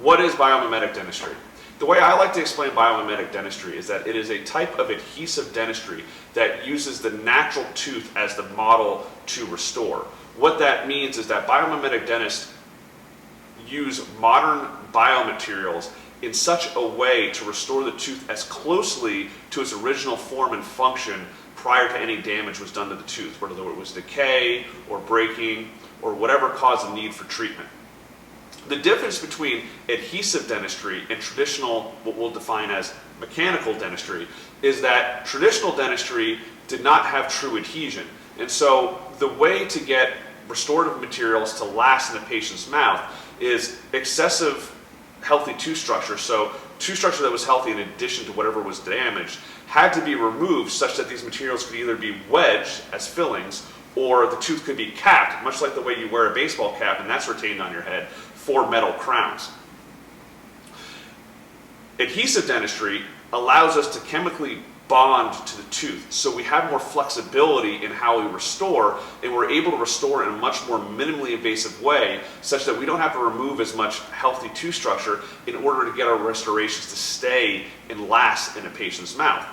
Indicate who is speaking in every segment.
Speaker 1: What is biomimetic dentistry? The way I like to explain biomimetic dentistry is that it is a type of adhesive dentistry that uses the natural tooth as the model to restore. What that means is that biomimetic dentists use modern biomaterials in such a way to restore the tooth as closely to its original form and function prior to any damage was done to the tooth, whether it was decay or breaking or whatever caused the need for treatment. The difference between adhesive dentistry and traditional, what we'll define as mechanical dentistry, is that traditional dentistry did not have true adhesion. And so the way to get restorative materials to last in a patient's mouth is excessive healthy tooth structure. So tooth structure that was healthy in addition to whatever was damaged had to be removed such that these materials could either be wedged as fillings or the tooth could be capped, much like the way you wear a baseball cap and that's retained on your head, for metal crowns. Adhesive dentistry allows us to chemically bond to the tooth, so we have more flexibility in how we restore, and we're able to restore in a much more minimally invasive way such that we don't have to remove as much healthy tooth structure in order to get our restorations to stay and last in a patient's mouth.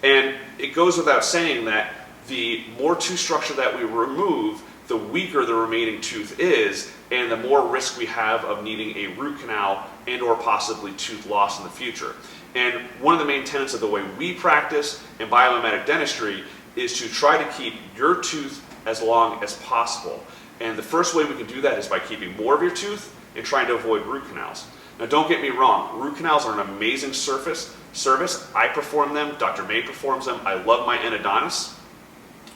Speaker 1: And it goes without saying that the more tooth structure that we remove, the weaker the remaining tooth is, and the more risk we have of needing a root canal and or possibly tooth loss in the future. And one of the main tenets of the way we practice in biomimetic dentistry is to try to keep your tooth as long as possible. And the first way we can do that is by keeping more of your tooth and trying to avoid root canals. Now don't get me wrong, root canals are an amazing service. I perform them, Dr. May performs them, I love my endodontists.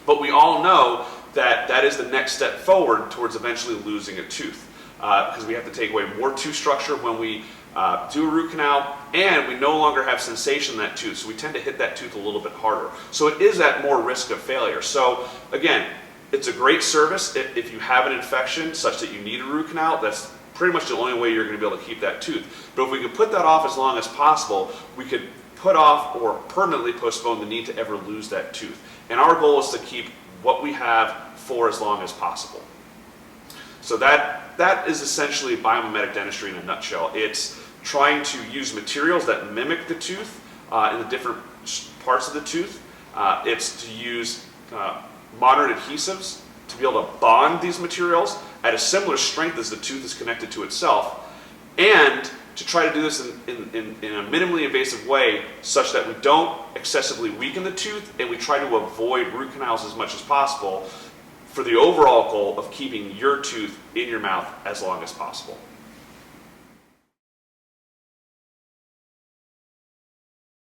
Speaker 1: But we all know that that is the next step forward towards eventually losing a tooth, because we have to take away more tooth structure when we do a root canal, and we no longer have sensation in that tooth, so we tend to hit that tooth a little bit harder. So it is at more risk of failure. So again, it's a great service if you have an infection such that you need a root canal. That's pretty much the only way you're going to be able to keep that tooth. But if we could put that off as long as possible, we could put off or permanently postpone the need to ever lose that tooth. And our goal is to keep what we have for as long as possible. So that is essentially biomimetic dentistry in a nutshell. It's trying to use materials that mimic the tooth in the different parts of the tooth. It's to use modern adhesives to be able to bond these materials at a similar strength as the tooth is connected to itself, and to try to do this in a minimally invasive way such that we don't excessively weaken the tooth and we try to avoid root canals as much as possible for the overall goal of keeping your tooth in your mouth as long as possible.